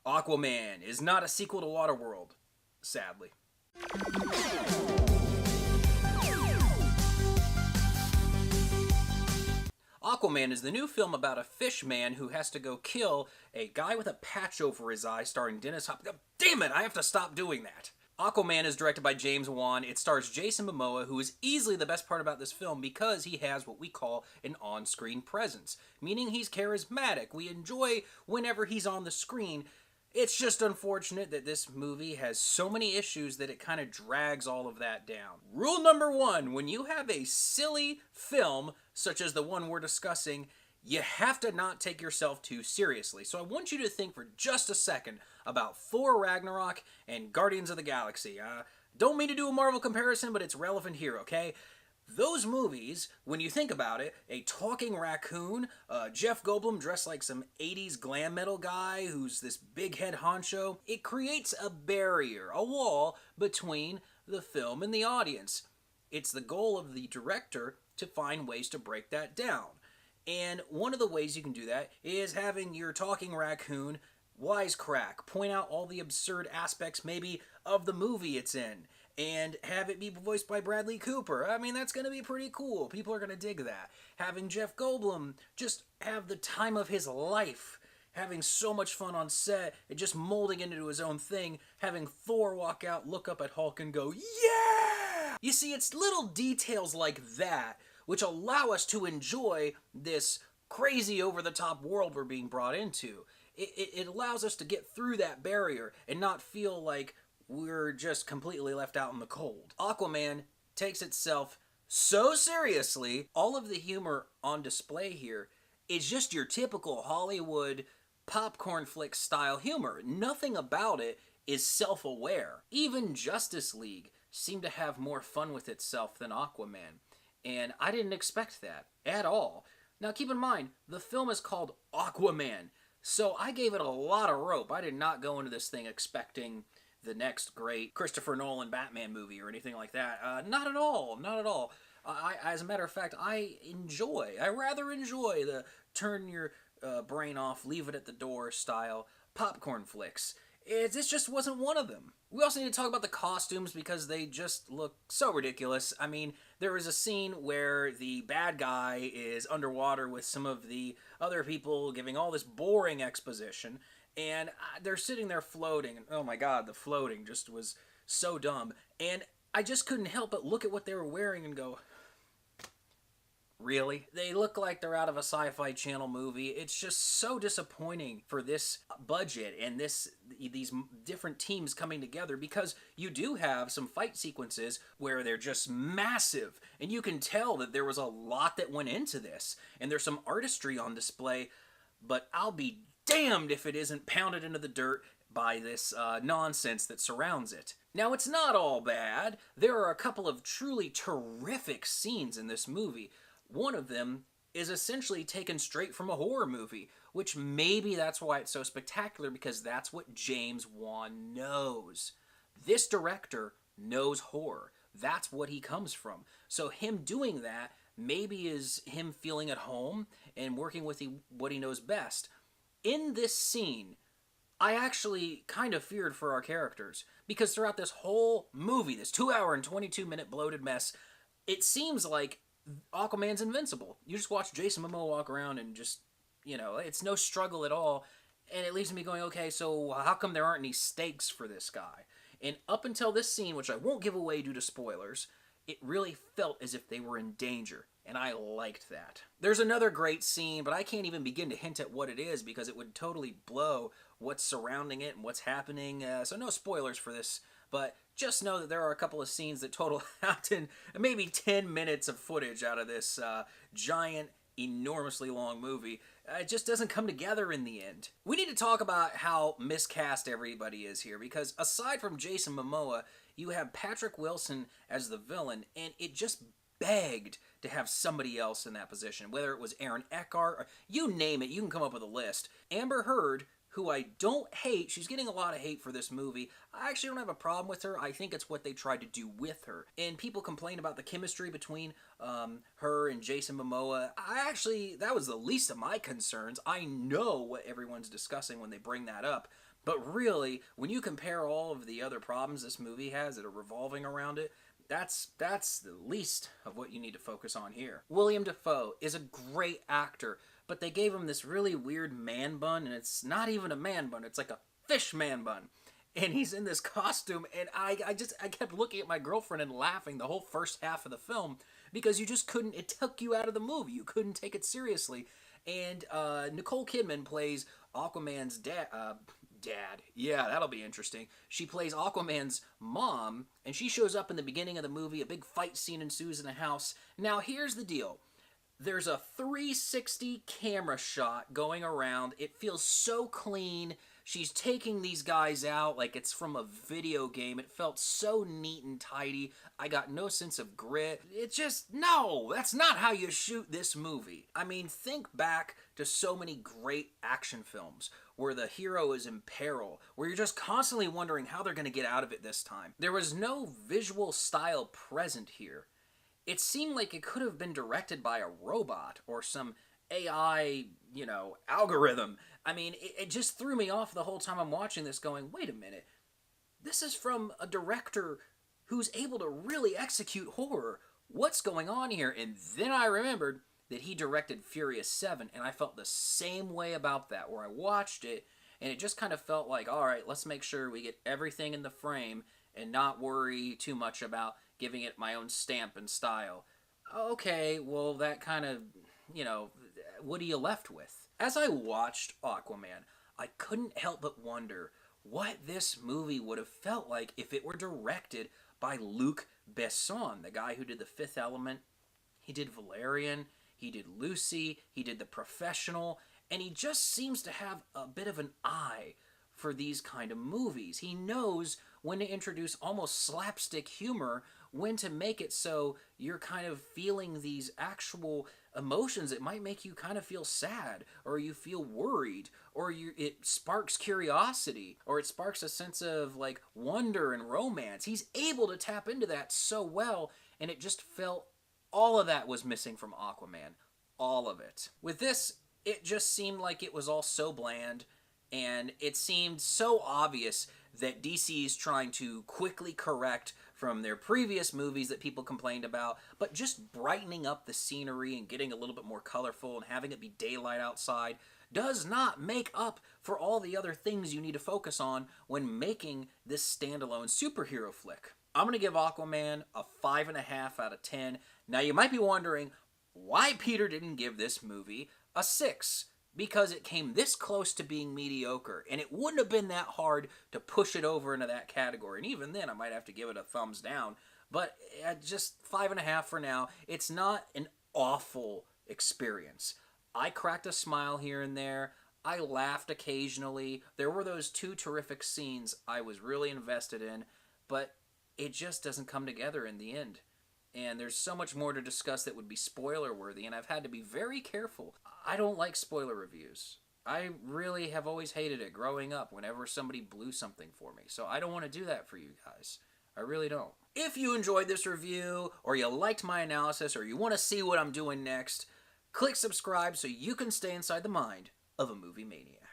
Aquaman is not a sequel to Waterworld, sadly. Aquaman is the new film about a fish man who has to go kill a guy with a patch over his eye, starring Dennis Hopper. Damn it, I have to stop doing that. Aquaman is directed by James Wan. It stars Jason Momoa, who is easily the best part about this film because he has what we call an on-screen presence, meaning he's charismatic. We enjoy whenever he's on the screen. It's just unfortunate that this movie has so many issues that it kind of drags all of that down. Rule number one, when you have a silly film, such as the one we're discussing, you have to not take yourself too seriously. So I want you to think for just a second about Thor Ragnarok and Guardians of the Galaxy. Don't mean to do a Marvel comparison, but it's relevant here, okay? Those movies, when you think about it, a talking raccoon, Jeff Goldblum dressed like some 80s glam metal guy who's this big head honcho, it creates a barrier, a wall between the film and the audience. It's the goal of the director to find ways to break that down. And one of the ways you can do that is having your talking raccoon wisecrack, point out all the absurd aspects maybe of the movie it's in, and have it be voiced by Bradley Cooper. I mean, that's going to be pretty cool. People are going to dig that. Having Jeff Goldblum just have the time of his life, having so much fun on set, and just molding into his own thing, having Thor walk out, look up at Hulk and go, yeah! You see, it's little details like that which allow us to enjoy this crazy over-the-top world we're being brought into. It allows us to get through that barrier and not feel like we're just completely left out in the cold. Aquaman takes itself so seriously. All of the humor on display here is just your typical Hollywood popcorn flick style humor. Nothing about it is self-aware. Even Justice League seemed to have more fun with itself than Aquaman. And I didn't expect that at all. Now keep in mind, the film is called Aquaman, so I gave it a lot of rope. I did not go into this thing expecting the next great Christopher Nolan Batman movie or anything like that. Not at all, not at all. As a matter of fact, I rather enjoy the turn your brain off, leave it at the door style popcorn flicks. This just wasn't one of them. We also need to talk about the costumes because they just look so ridiculous. I mean, there is a scene where the bad guy is underwater with some of the other people giving all this boring exposition, and they're sitting there floating, and oh my god, the floating just was so dumb. And I just couldn't help but look at what they were wearing and go, really? They look like they're out of a Sci-Fi Channel movie. It's just so disappointing for this budget and these different teams coming together, because you do have some fight sequences where they're just massive, and you can tell that there was a lot that went into this, and there's some artistry on display, but I'll be damned if it isn't pounded into the dirt by this nonsense that surrounds it. Now, it's not all bad. There are a couple of truly terrific scenes in this movie. One of them is essentially taken straight from a horror movie, which maybe that's why it's so spectacular, because that's what James Wan knows. This director knows horror. That's what he comes from. So him doing that maybe is him feeling at home and working with what he knows best. In this scene, I actually kind of feared for our characters, because throughout this whole movie, this 2-hour and 22-minute bloated mess, it seems like Aquaman's invincible. You just watch Jason Momoa walk around and just, it's no struggle at all. And it leaves me going, okay, so how come there aren't any stakes for this guy? And up until this scene, which I won't give away due to spoilers, it really felt as if they were in danger. And I liked that. There's another great scene, but I can't even begin to hint at what it is because it would totally blow what's surrounding it and what's happening. So no spoilers for this. But just know that there are a couple of scenes that total out in maybe 10 minutes of footage out of this giant, enormously long movie. It just doesn't come together in the end. We need to talk about how miscast everybody is here, because aside from Jason Momoa, you have Patrick Wilson as the villain, and it just begged to have somebody else in that position, whether it was Aaron Eckhart, or you name it, you can come up with a list. Amber Heard, who I don't hate, she's getting a lot of hate for this movie. I actually don't have a problem with her. I think it's what they tried to do with her. And people complain about the chemistry between her and Jason Momoa. That was the least of my concerns. I know what everyone's discussing when they bring that up. But really, when you compare all of the other problems this movie has that are revolving around it, that's the least of what you need to focus on here. Willem Dafoe is a great actor, but they gave him this really weird man bun, and it's not even a man bun, it's like a fish man bun. And he's in this costume, and I kept looking at my girlfriend and laughing the whole first half of the film because you just couldn't, it took you out of the movie. You couldn't take it seriously. And Nicole Kidman plays Aquaman's dad. Yeah, that'll be interesting. She plays Aquaman's mom, and she shows up in the beginning of the movie. A big fight scene ensues in a house. Now, here's the deal. There's a 360 camera shot going around. It feels so clean. She's taking these guys out like it's from a video game. It felt so neat and tidy. I got no sense of grit. It just, no, that's not how you shoot this movie. I mean, think back to so many great action films where the hero is in peril, where you're just constantly wondering how they're going to get out of it this time. There was no visual style present here. It seemed like it could have been directed by a robot or some AI, algorithm. I mean, it just threw me off the whole time I'm watching this going, wait a minute, this is from a director who's able to really execute horror. What's going on here? And then I remembered that he directed Furious 7, and I felt the same way about that, where I watched it, and it just kind of felt like, all right, let's make sure we get everything in the frame and not worry too much about giving it my own stamp and style. Okay, well, that kind of, what are you left with? As I watched Aquaman, I couldn't help but wonder what this movie would have felt like if it were directed by Luc Besson, the guy who did The Fifth Element. He did Valerian, he did Lucy, he did The Professional, and he just seems to have a bit of an eye for these kind of movies. He knows when to introduce almost slapstick humor, when to make it so you're kind of feeling these actual emotions that might make you kind of feel sad, or you feel worried, or it sparks curiosity, or it sparks a sense of like wonder and romance. He's able to tap into that so well, and it just felt all of that was missing from Aquaman. All of it. With this, it just seemed like it was all so bland, and it seemed so obvious that DC is trying to quickly correct from their previous movies that people complained about, but just brightening up the scenery and getting a little bit more colorful and having it be daylight outside does not make up for all the other things you need to focus on when making this standalone superhero flick. I'm going to give Aquaman a 5.5 out of 10. Now, you might be wondering why Peter didn't give this movie a 6. Because it came this close to being mediocre, and it wouldn't have been that hard to push it over into that category. And even then, I might have to give it a thumbs down. But just 5.5 for now. It's not an awful experience. I cracked a smile here and there. I laughed occasionally. There were those 2 terrific scenes I was really invested in, but it just doesn't come together in the end. And there's so much more to discuss that would be spoiler worthy, and I've had to be very careful. I don't like spoiler reviews. I really have always hated it growing up whenever somebody blew something for me. So I don't want to do that for you guys. I really don't. If you enjoyed this review, or you liked my analysis, or you want to see what I'm doing next, click subscribe so you can stay inside the mind of a movie maniac.